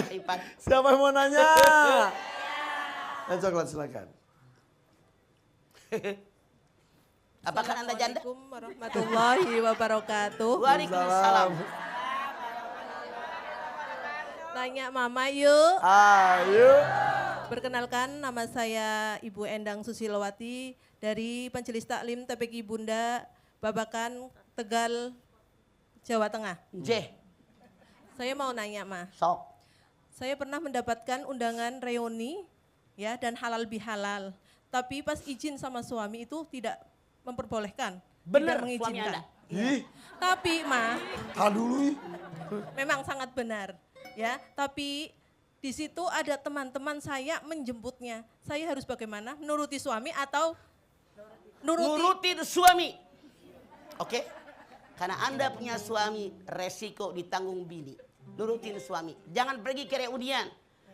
Ipan. Siapa yang mau nanya? Nah, coklat silakan. Apakah Anda janda? Assalamualaikum warahmatullahi wabarakatuh. Waalaikumsalam. Tanya mama yuk. Ayo. Perkenalkan nama saya Ibu Endang Susilowati dari Majelis Taklim TPQ Bunda Babakan Tegal, Jawa Tengah. J. Saya mau nanya Ma, Sok. saya pernah mendapatkan undangan reuni ya dan halal bihalal. Tapi pas izin sama suami itu tidak memperbolehkan. Benar tidak suami Anda. Ih, Tapi Ma, dulu ih. memang sangat benar ya. Tapi di situ ada teman-teman saya menjemputnya. Saya harus bagaimana? Nuruti suami atau Nurutin suami. Oke? Karena Anda punya suami, resiko ditanggung bini. Nurutin suami. Jangan pergi ke reunian.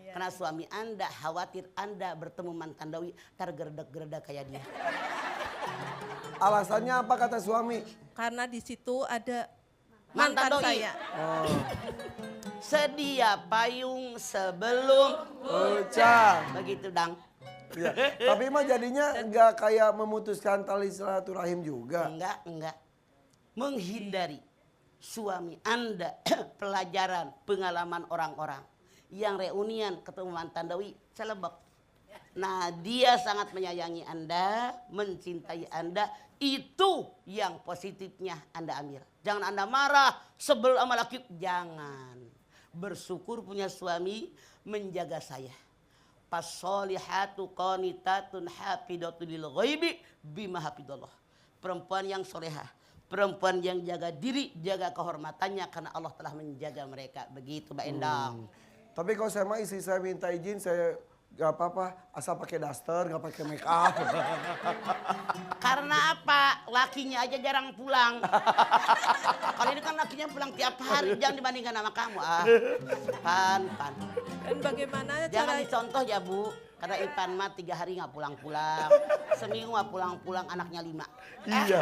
Karena suami Anda khawatir Anda bertemu mantan doi, tergerdak-gerdak kayak dia. Alasannya apa kata suami? Karena di situ ada Mantan mantan doi. saya. Oh, Sedia payung sebelum hujan. begitu dang. Ya. Tapi mah jadinya nggak kayak memutuskan tali silaturahim juga. Enggak. Menghindari suami Anda pelajaran pengalaman orang-orang yang reunian ketemu mantan doi celebek. Nah, dia sangat menyayangi Anda, mencintai Anda, itu yang positifnya Anda ambil. Jangan Anda marah, sebel sama laki, jangan. Bersyukur punya suami menjaga saya. Fasolihatu qanitatun hafidatu lil ghaibi bima hafidallah. Perempuan yang solehah, perempuan yang jaga diri, jaga kehormatannya karena Allah telah menjaga mereka. Begitu Mbak Endang. Tapi kalau saya mah istri saya minta izin, saya gak apa-apa, asal pakai daster, gak pakai make up. Karena apa? Lakinya aja jarang pulang. Kalau ini kan lakinya pulang tiap hari, jangan dibandingkan sama kamu. Pan. Dan bagaimana Jangan cara dicontoh ya Bu. Karena Ipan mah 3 hari nggak pulang-pulang. Seminggu nggak pulang-pulang, anaknya 5. Iya.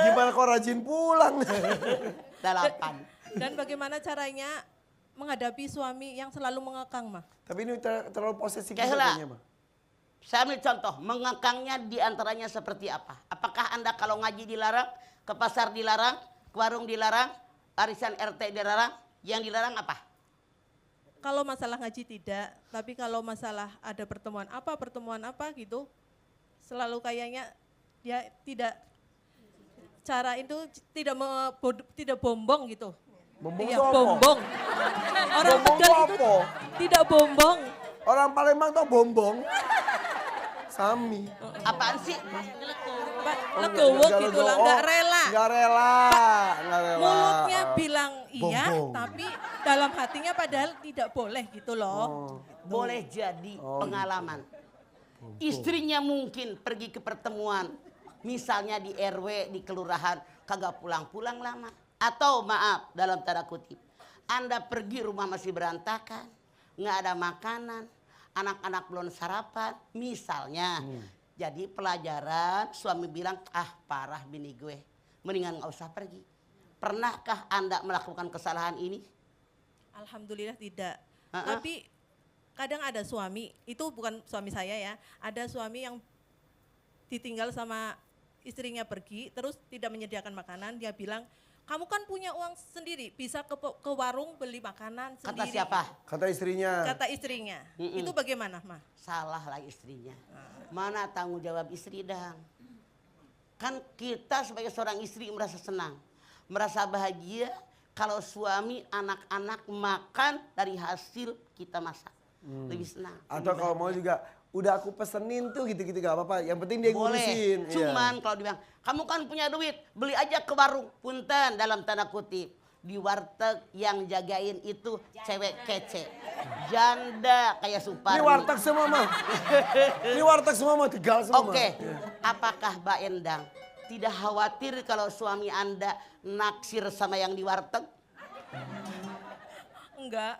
Gimana kok rajin pulang? 8. dan bagaimana caranya menghadapi suami yang selalu mengekang mah? Tapi ini terlalu posesif Kehela. kayaknya mah. Saya ambil contoh, mengekangnya diantaranya seperti apa? Apakah Anda kalau ngaji dilarang, ke pasar dilarang, ke warung dilarang, arisan RT dilarang, yang dilarang apa? Kalau masalah ngaji tidak, tapi kalau masalah ada pertemuan apa gitu, selalu kayaknya dia tidak cara itu tidak bombong gitu. Bombong Iya, tuh apa? bombong. Orang Bombong Tegal tuh itu apa? tidak bombong. Orang Palembang tuh bombong. Sami. Apaan sih? Legowo gitu lah, nggak rela. Nggak rela. Mulutnya bilang iya, Bombong. tapi dalam hatinya padahal tidak boleh gitu loh. Oh. Boleh jadi Oh, pengalaman. Istrinya mungkin pergi ke pertemuan, misalnya di RW, di kelurahan, kagak pulang-pulang lama. Atau maaf, dalam tanda kutip, Anda pergi rumah masih berantakan, nggak ada makanan, anak-anak belum sarapan, misalnya. Jadi pelajaran, suami bilang, parah bini gue, mendingan nggak usah pergi. Pernahkah Anda melakukan kesalahan ini? Alhamdulillah tidak. Tapi kadang ada suami, itu bukan suami saya ya, ada suami yang ditinggal sama istrinya pergi, terus tidak menyediakan makanan, dia bilang, kamu kan punya uang sendiri, bisa ke warung beli makanan Kata sendiri. siapa? Kata istrinya. Kata istrinya. Itu bagaimana, Ma? Salah lah istrinya. Mana tanggung jawab istri dang? Kan kita sebagai seorang istri merasa senang, merasa bahagia kalau suami anak-anak makan dari hasil kita masak. Lebih senang. Atau lebih kalau mau bahagia. juga, udah aku pesenin tuh gitu-gitu gak apa-apa. Yang penting dia ngurusin. Boleh, cuman kalau dibilang, kamu kan punya duit, beli aja ke warung. Punten dalam tanda kutip. Di warteg yang jagain itu cewek kece. Janda kayak Supardi. Ini warteg semua mah. Ini warteg semua mah, Tegal semua mah. Oke, apakah Mbak Endang tidak khawatir kalau suami Anda naksir sama yang di warteg? Enggak.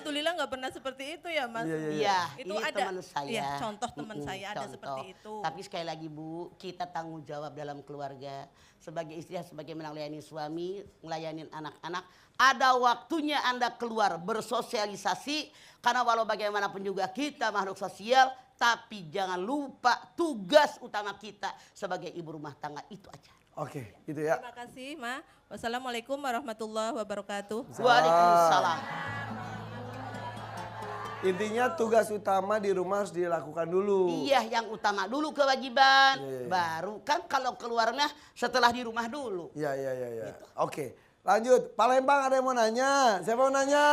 alhamdulillah nggak pernah seperti itu ya Mas. Iya, Itu ini ada teman saya. iya, contoh teman saya ada Contoh. seperti itu. Tapi sekali lagi Bu, kita tanggung jawab dalam keluarga. Sebagai istri, sebagai melayani suami, melayani anak-anak. Ada waktunya Anda keluar bersosialisasi. Karena walau bagaimanapun juga kita makhluk sosial. Tapi jangan lupa tugas utama kita sebagai ibu rumah tangga, itu aja. Oke, gitu ya. Terima kasih Ma. Wassalamualaikum warahmatullahi wabarakatuh. Waalaikumsalam. Intinya tugas utama di rumah harus dilakukan dulu. Iya, yang utama dulu kewajiban. Iya. Baru kan kalau keluarnya setelah di rumah dulu. Iya. Oke, lanjut. Palembang ada yang mau nanya? Siapa mau nanya?